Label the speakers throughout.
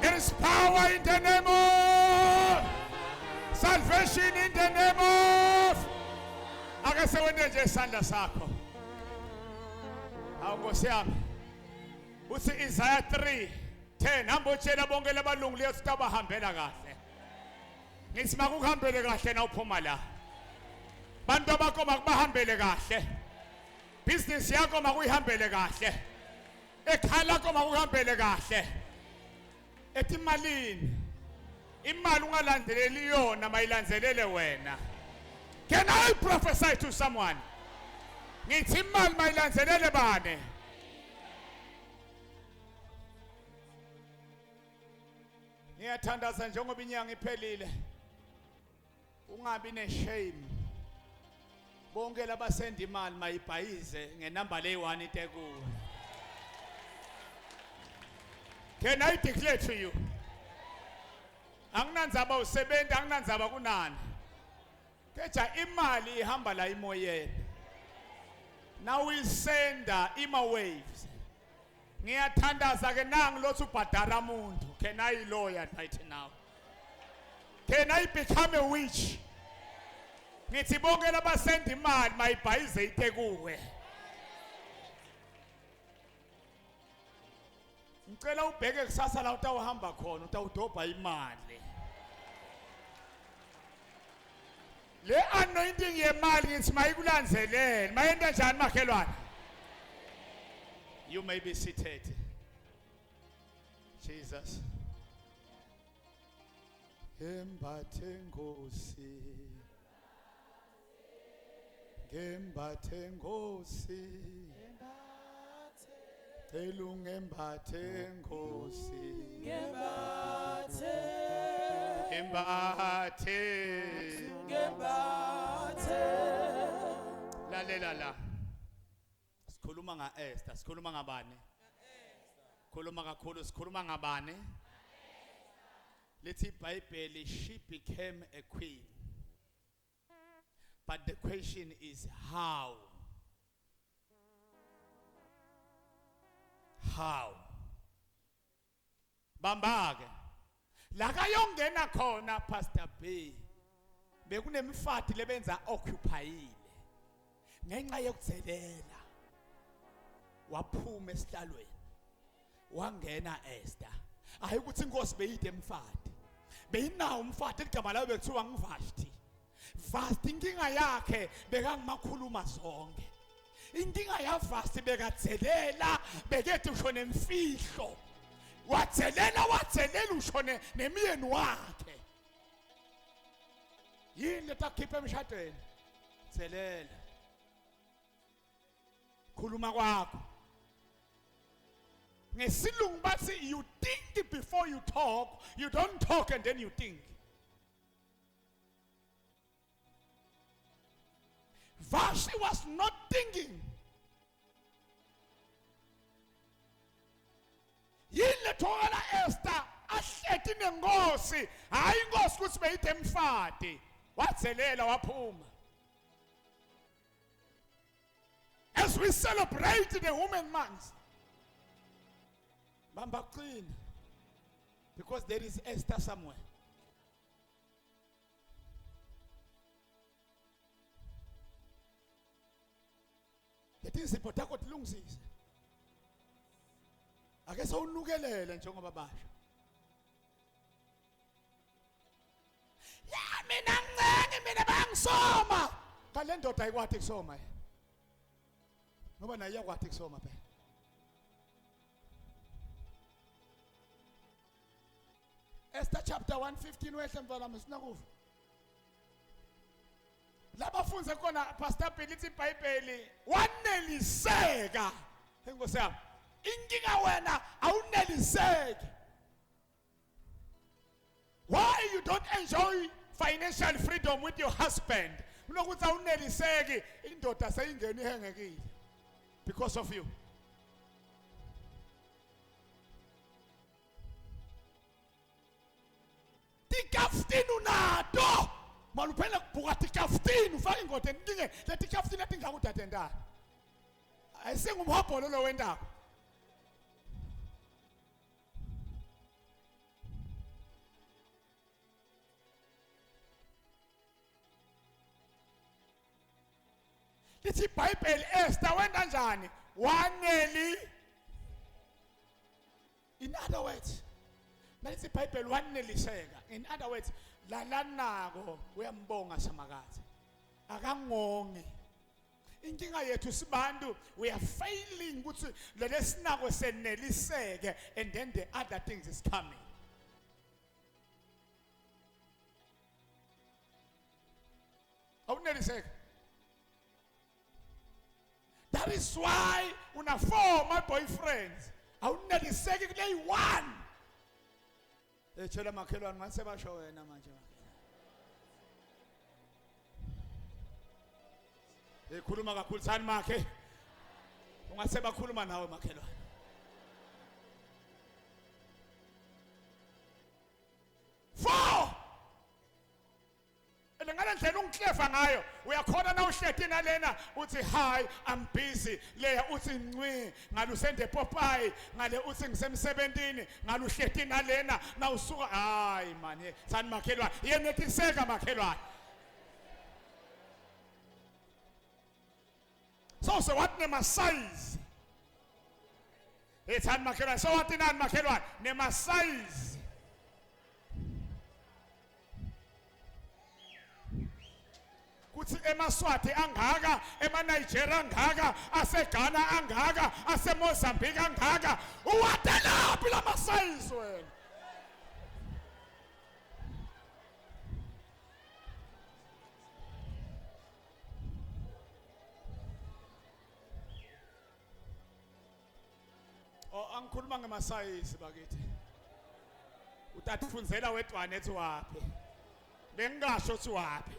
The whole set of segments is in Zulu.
Speaker 1: There is power in the name of salvation in the name of. Ake sewende nje isandla sakho. Awu Nkosi yami. Uthi Isaiah 3:10 hamba utshela bonke labalungu leyo abahambela kahle. Ngithi makuhambele kahle na uphuma la. Bantu abakho makubahambele kahle. Business yakho makuyihambele kahle. Ekhaya lakho makuhambele kahle. Ethi malini? Imali ungalandeleli yona mayilandelele wena. Can I prophesy to someone? Ngithi imali mayilandelele bane. Ngiyathandaza njengoba inyanga iphelile. Ungabi neshame. Bonke labasenda imali mayibhayize ngenamba le1 iTheku. Can I declare to you? Anginanzaba usebenza anginanzaba kunani. Keja imali ihamba la imoyeni. Now we send ima waves. Ngiyathandaza ke nangi lothi ubhadara umuntu. Can I lawyer right now? Can I become a witch? Ngithi bonke labasenda imali mayibhayize iThekuwe. Ngicela ubheke kusasa la utawuhamba khona utawudobha imali. Le anointing yemali ngithi mayikulanzelele mayenda njani makhelwane. You may be seated. Jesus. Ngembathe Nkosi. Ngembathe Nkosi. Ngembathe Nkosi. Ngembathe. Lalela la. Sikhuluma nga Esther, sikhuluma ngabani? Sikhuluma kakhulu, sikhuluma ngabani? Lithi iBhayibheli she became a queen. But the question is how? How? Bambake. La kayongena khona Pastor B. Bekunemifati lebenza occupyile. Ngenxa yokutselela. Waphuma esihlalweni. Wangena Esther. Hayi ukuthi inkosi beyide emfati. Beyinawo umfati igama lawo bekuthiwa ngivashti. Vasti inkinga yakhe bekangimakhuluma zonke. Inkinga yavasti bekatselela bekethi ushone emfihlo. Watselela ushone nemiyeni wakhe. Yini letakhipha emshadweni? Tselela. Khuluma kwakho. Ngesilungu bathi you think before you talk, you don't talk and then you think. Vashti was not thinking. Yile thola Esther ahlethi nenkosi, hayi inkosi kuthi beyithe emfati. Watselela waphuma. As we celebrate the woman month, Bamba clean. Because there is Esther somewhere. Lethi sipotha tilungisise. Ake sawunukelele njengoba basho. Ya mina ngcenge mina bangisoma. Kale ndoda ayikwathi kusoma. Ngoba naye yakwathi kusoma phela. Esther chapter 1:15 wehle mfana mesinakuva. Labafunze khona Pastor Bill ithi iBhayibheli waneliseka. Enkosi yami. Inkinga wena awuneliseki. Why you don't enjoy financial freedom with your husband? Unokuthi awuneliseki indoda seyingena ihengekile because of you. Tikaftini unato. Maluphela kubhuka tikaftini ufaka ingoda endinge lethi kaftini lethi ngakuthathe ndana. Ayisengumhobholo lo wendaba. lithi iBhayibheli Esther went kanjani waneli. In other words, nalithi iBhayibheli waneliseka. In other words, lalanako uyambonga Samakazi akangongi. Inkinga yethu sibantu we are failing ukuthi lelesinako seneliseke, and then the other things is coming. Awuneliseke. That is why una 4 my boyfriends awuneliseke kule one. Echela makhelwane ngase basho wena manje. Ekhuluma kakhulu sani makhe. Ungase bakhuluma nawe makhelwane. Four. Elengandlela ungiklefa ngayo uyakhona na uhleti nalena uthi hi I'm busy leya uthi ncwi ngalusende Popeye ngale uthi ngisemsebentini ngaluhleti nalena na usuka hayi man sani makhelwane yenetiseka makhelwane. So what nema size? It's an makhelwane. So what inan makhelwane? Nema size. Kuthi eMaswati angaka, eManigeria angaka, aseGhana angaka, aseMozambique angaka. Uwatela phi la size wena? Angikhuluma ngemasayisi bakithi. Utatifunzela wedwane ethi waphi. Bengingasho uthi waphi.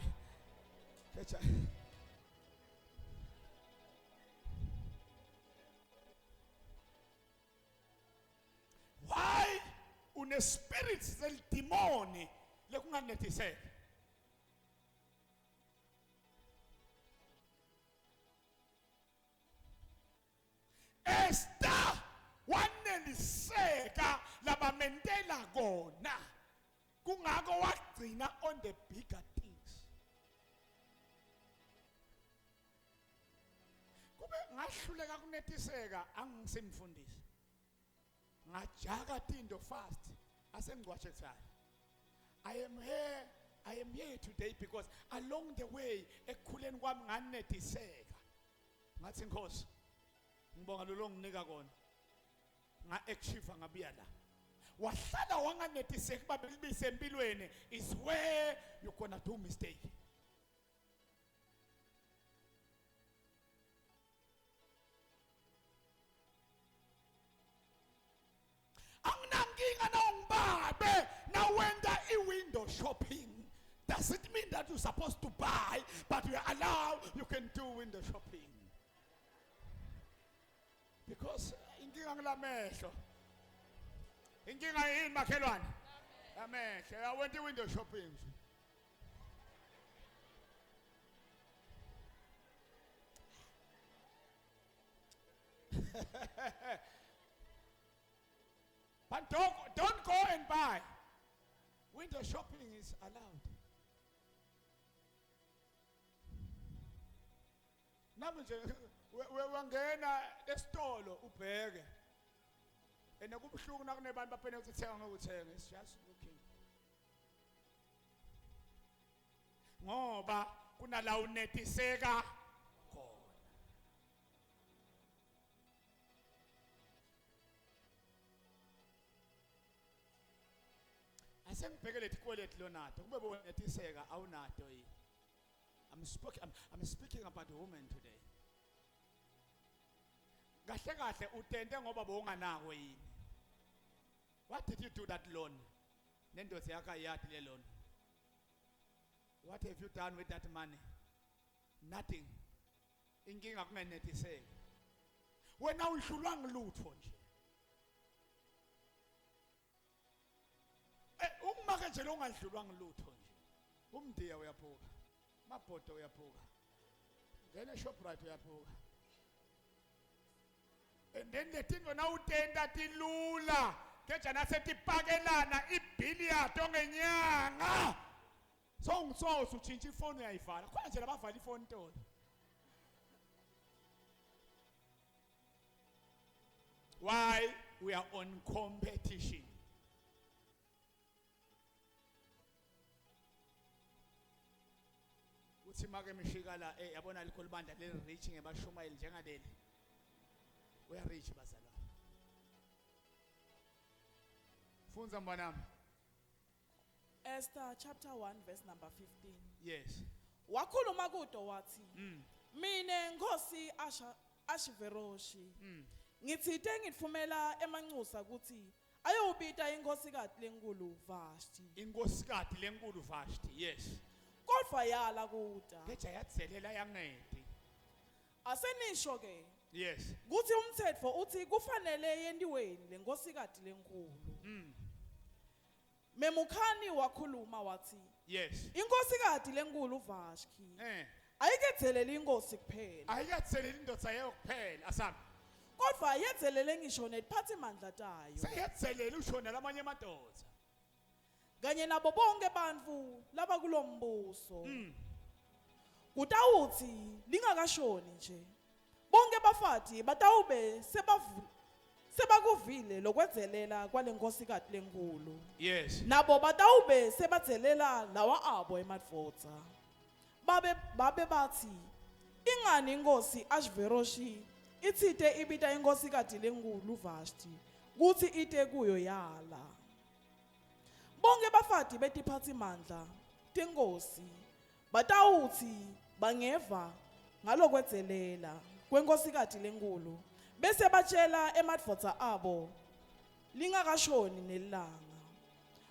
Speaker 1: Why une spirits del demoni lekunganetiseka? Esther waneliseka labamentela kona kungako wagcina on the bigger things. Kube ngahluleka kunetiseka angisimfundisi ngajaka tindo fast asengcwashe tsala. I am here today because along the way ekukhuleni kwami nganetiseka ngathi Nkosi ngibonga lo nginika kona nga achieve ngabiya la wahlala wanganetiseki babelibise empilweni is where you gonna do mistake. Anginankinga nongbabe now wenda window shopping. Does it mean that you're supposed to buy but you are allowed you can do window shopping? Because inkinga ngilamehlo. Inkinga yini makhelwane? Amehlo. I went to window shopping. But don't go and buy. Window shopping is allowed. Namanje wangena esitolo ubheke ene kubhlungu nakunebantu baphene ukuthenga ngokuthenga it's just looking ngoba kunala unetiseka khona. Asengibhekele ikweleti lonato kube bonetiseka awunato yini. I'm speaking about the woman today. Kahle kahle utente ngoba bowunganako yini. What did you do that loan? Nendosi yakha yathi le loan. What have you done with that money? Nothing. Inkinga kungenetiseki. Wena uhlulwanga lutho nje. Umake nje longadlulwanga lutho nje. Umdiya uyaphuka. Mabhodo uyaphuka. Ngene Shoprite uyaphuka. And then the thing when out tenda tilula kecha nasetipakelana ibhili yato ngenyanga so ngitsoso uchinja ifoni uyayivala khona nje labavala ifoni tolo Why? We are on competition. Uthi make mishikala yabona likhulu banda le reach ngebashumayeli njengaleli. We are rich bazalwa. Funza mbanami.
Speaker 2: Esther chapter 1 verse number 15.
Speaker 1: Yes.
Speaker 2: Wakhuluma kudo wathi, mine Nkosi Ashveroshi. Ngitsite ngitfumela emanxusa ukuthi ayobita inkosikazi lenkulu Vashti.
Speaker 1: Inkosikazi lenkulu Vashti. Yes.
Speaker 2: Kodwa yala kuda.
Speaker 1: Keja yatselela yangedi.
Speaker 2: Asenisho ke.
Speaker 1: Yes.
Speaker 2: Kuthi umthetho uthi kufanele yendiweni lenkosikazi lenkulu. Memukhani wakhuluma wathi,
Speaker 1: yes.
Speaker 2: Inkosikazi lenkulu Vashti. Ayikethelele inkosi kuphela.
Speaker 1: Ayikethelele indodza yayo kuphela asami.
Speaker 2: Kodwa yethelele ngisho nephathimandla tayo.
Speaker 1: Sayethelele usho nalamanye amadoda.
Speaker 2: Kanye nabo bonke bantfu laba kulombuso. Kutawuthi lingakashoni nje. Bonke bafati batawube sebakuvile lokwedzelela kwalenkosikazi lenkulu.
Speaker 1: Yes.
Speaker 2: Nabo batawube sebatzelela lawa abo emadvodza. Babe bathi ingani inkosi Ashveroshi itsite ibita inkosikazi lenkulu Vashti kuthi ite kuyo yala. Bonke bafati betiphathimandla tenkosi batawuthi bangeva ngalokwedzelela kwenkosikazi lenkulu bese batshela emadvodza abo lingakashoni nelanga.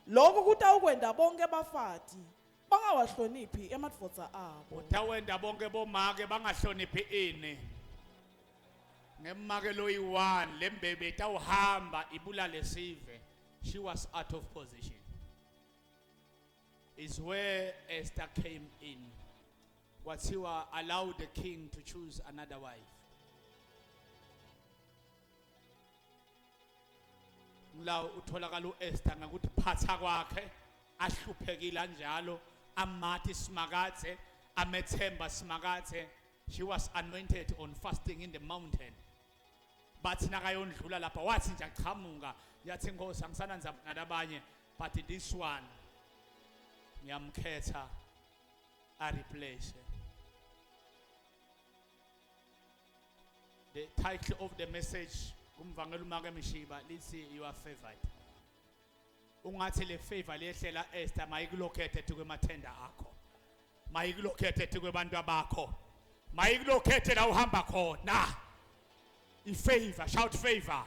Speaker 2: Lokho kutawukwenda bonke bafati bangawahloniphi emadvodza abo.
Speaker 1: Utawenda bonke bomake bangahloniphi ini. Ngemake loyi-1 lembebe itawuhamba ibulale sive. She was out of position. Is where Esther came in. Kwathiwa allowed the king to choose another wife. Nglaw utholakala uEsther ngakuthi phatha kwakhe ahluphekile kanjalo amathi simakathe amethemba simakathe. She was anointed on fasting in the mountain. Bathi nakayondlula lapha wathi nje aqhamuka yathi Nkosi angisananza nalabanye but this one ngiyamkhetha a replace. The title of the message kumvangela uMake Mishiba lithi you are favored. Ungathi le favor lehlela Esther mayikulokhethe kwemathenda akho. Mayikulokhethe kwebantu abakho. Mayikulokhethe la uhamba khona. Favor, shout favor.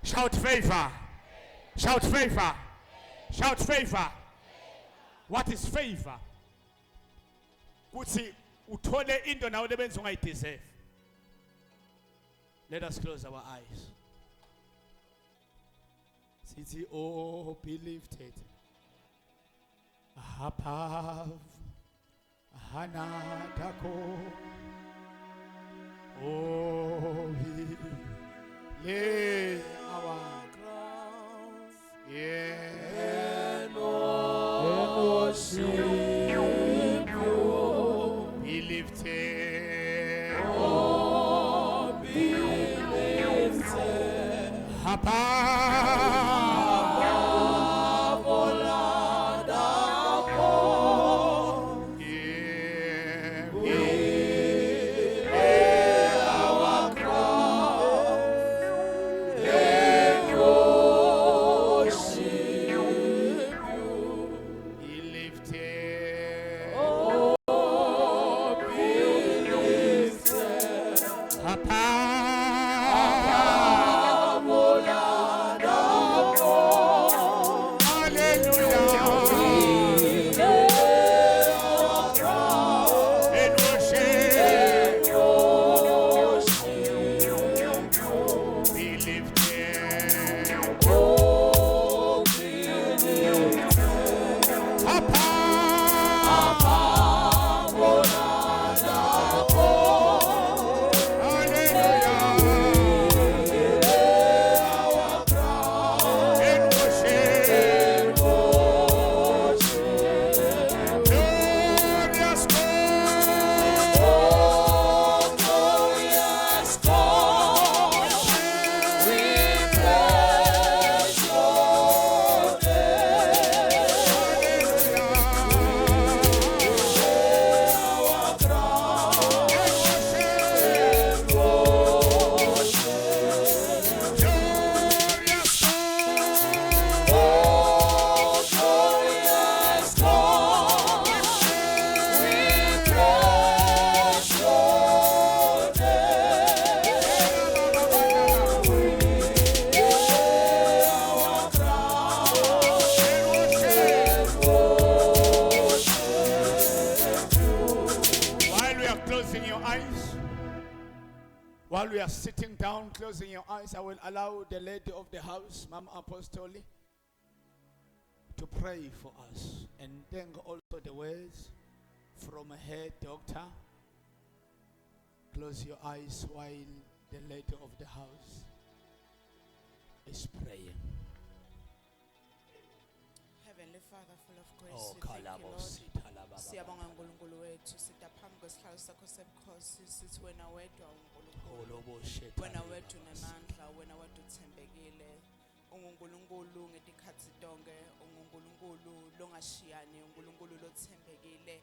Speaker 1: Shout favor. Shout favor. Shout favor. What is favor? Kuthi uthole into nawe lebenza ungayideserve. Let us close our eyes. Sithi oh be lifted above hanatako. Oh, he lay our crowns, yeah, and worship you. Be lifted, oh, be lifted above all other gods. Yeah, above all down, closing your eyes, I will allow the lady of the house, Mama Apostoli, to pray for us. And then also the words from her doctor. Close your eyes while the lady of the house is praying.
Speaker 2: Heavenly Father, full of grace,
Speaker 1: Oh,
Speaker 2: we thank you, Lord.
Speaker 1: Kalabosi,
Speaker 2: Siyabonga uNkulunkulu wethu, sitaphambi kwesihlalo sakho sebukhosi, sithi wena wedwa uNkulunkulu, wena wedwa unamandla, wena wedwa uthembekile, unguNkulunkulu ngetikhathi tonke, unguNkulunkulu longashiyani, uNkulunkulu lothembekile.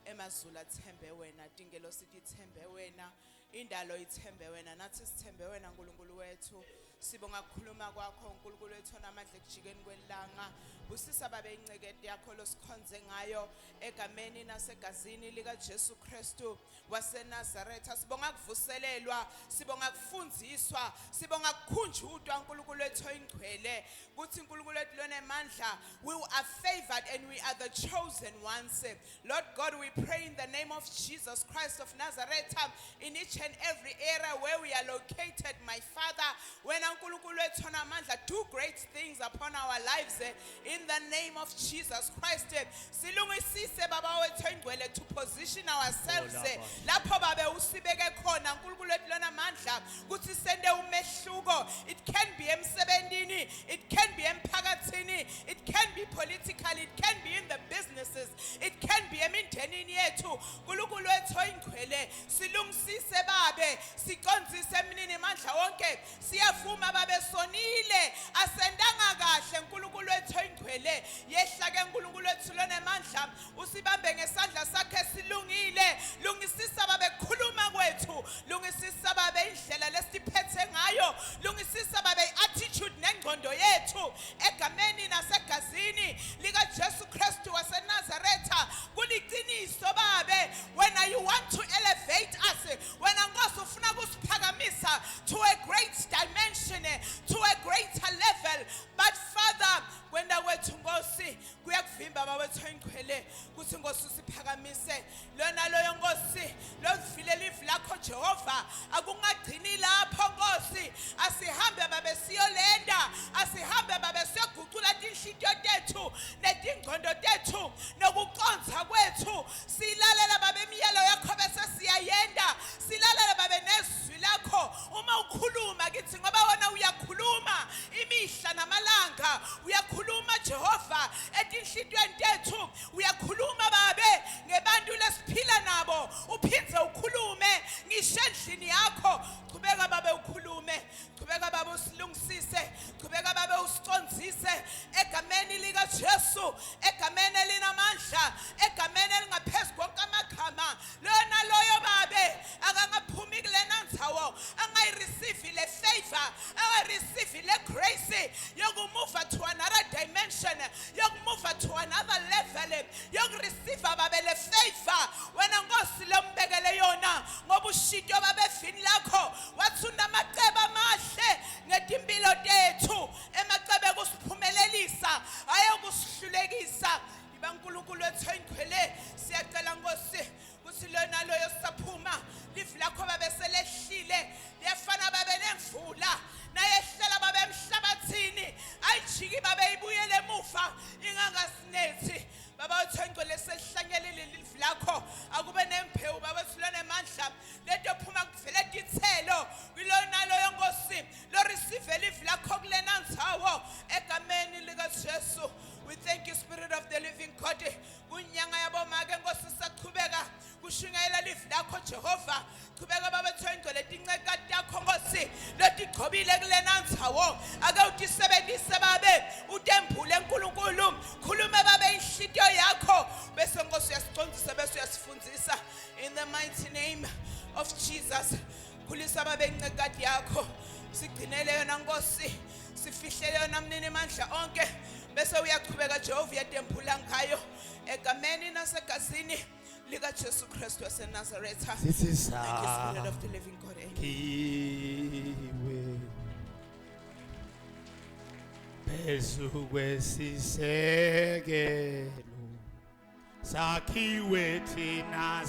Speaker 2: Emazulu athembe wena, tingelo sithi ithembe wena, indalo ithembe wena, nathi sithembe wena uNkulunkulu wethu. Sibonga ukukhuluma kwakho uNkulunkulu wethu namandla ekujikeni kwelanga. Busisa babe incekede yakho losikhonze ngayo egameni nasegazini lika Jesu Kristu waseNazaretha. Sibonga kuvuselelwa, sibonga kufundziswa, sibonga kukhunjudwa uNkulunkulu wethu oyingcwele. Kuthi uNkulunkulu wethu lonemandla, we are favored and we are the chosen ones. Lord God, we pray in the name of Jesus Christ of Nazareth, in each and every area where we are located, my Father, when uNkulunkulu wethu onamandla do great things upon our lives, in the name of Jesus Christ. Silungisise baba wethu oyingcwele to position ourselves lapho babe usibeke khona uNkulunkulu wethu lonamandla kuthi sende umehluko. It can be emsebentini, it can be emphakathini, it can be political, it can be in the businesses, it can be emindenini yethu. uNkulunkulu wethu oyingcwele silungisise babe, siqondzise emnini mandla wonke, siyavuma babe sonile asendanga kahle uNkulunkulu wethu oyingcwele. Yehla ke uNkulunkulu wethu lonemandla usibambe ngesandla sakhe silungile. Lungisisa babe khuluma kwethu, lungisisa babe indlela lesiphethe ngayo, lungisisa babe attitude nengqondo yethu egameni nasegazini lika Jesu Kristu waseNazaretha. Kuliqiniso babe, when you want to elevate us, when Nkosi ufuna kusiphakamisa to a great dimension, to a greater level, but Father, when the word to Nkosi kuyakuvimba bawethu oyingcwele kuthi Nkosi usiphakamise. Lona loyo Nkosi lovile live lakho Jehova akungagcini lapho Nkosi, asihambe babe siyolenda, asihambe babe siyogucula tinhliziyo tethu netingqondo tethu nokuqonza kwethu. Silalela babe imiyalo yakho bese siyayenda, silalela babe nezwi lakho uma ukhuluma kithi ngoba wena uyakhuluma imihla namalanga, uyakhuluma Jehova etinhliziyweni tethu, uyakhuluma babe ngebantu lesiphila nabo, uphindze ukhulume ngisho endlini yakho. Qhubeka babe ukhulume, qhubeka babe usilungisise, qhubeka babe usicondzise egameni lika Jesu, egameni elinamandla, egameni elingaphezu konke amagama. Lona loyo babe akangaphumi kulena ndzawo angayireceive le favor, angayireceive le grace yokumove to another dimension, yokumove to another level, yokureceive babe le favor wena Nkosi lombekele yona ngoba ushito babe fini lakho wathunda amacebo amahle ngetimpilo tethu, emacebo kusiphumelelisa ayokusihlulekisa. Iba uNkulunkulu wethu oyingcwele siyacela Nkosi kuthi lona loyo saphuma live lakho babe selehlile liyafana babe nemvula nayehlela babe emhlabathini ayijiki babe ibuyele emuva ingangasinethi. Baba wethu oyingcwele selihlanyelile live lakho akube nempewu baba wethu lonemandla letophuma kuvele tithelo kulona loyo Nkosi lo receive live lakho kulena ndzawo egameni lika Jesu. We thank you, Spirit of the living God. Kunyanga yabo make Nkosi saqhubeka kushingayela live lakho Jehova. Qhubeka baba wethu oyingcwele tincekade yakho Nkosi lotiqhobile kulena ndzawo ake utisebenzise babe utembule uNkulunkulu. Khuluma babe inhliziyo yakho bese Nkosi uyasicondzisa bese uyasifundisa in the mighty name of Jesus. Khulisa babe incekade yakho, sigcinele yona Nkosi, sifihlele yona mnini mandla onke bese uyaqhubeka Jehova uyatembula ngayo egameni nasegazini lika Jesu Kristu waseNazaretha.
Speaker 1: This is
Speaker 2: Thank you, Spirit of the living God. Amen.
Speaker 1: Kiwe phezu kwesisekelo sakhiwe thina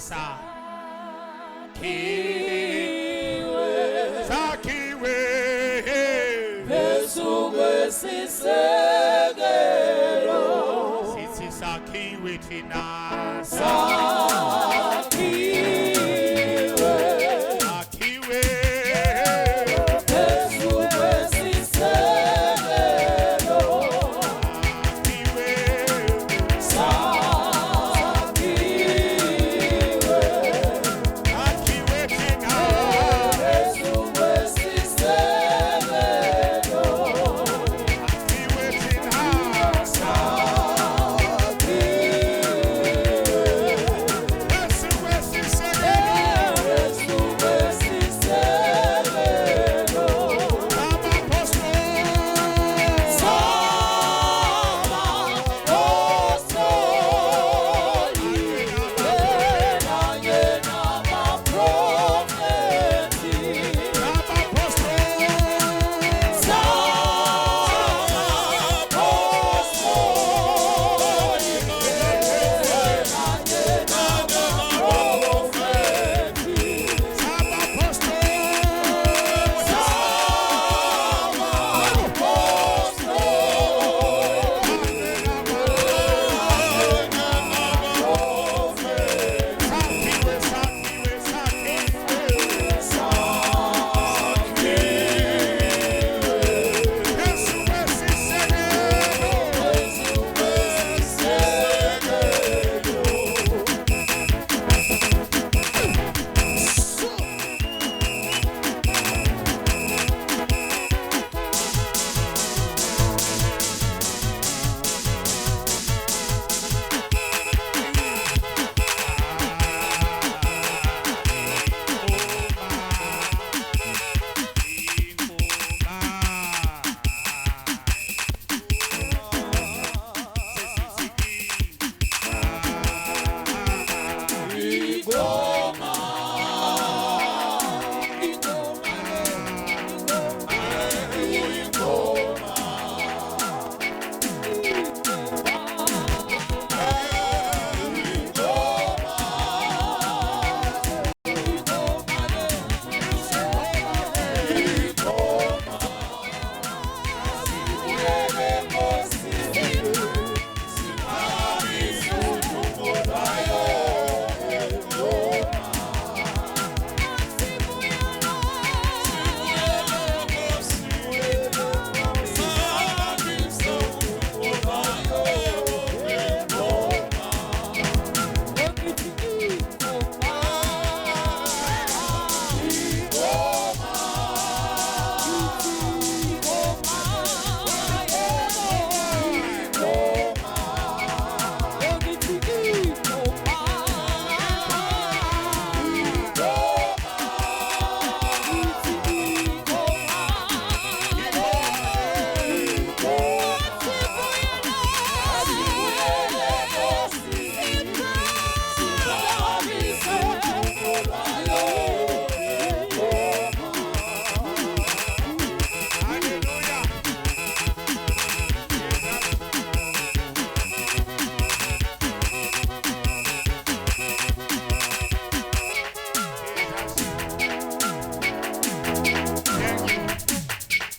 Speaker 1: sakhiwe Sithi sakhiwe thina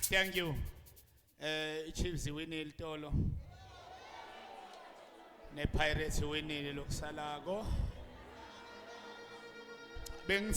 Speaker 1: Thank you. Chiefs winile tolo. Ne Pirates winile lokusalako.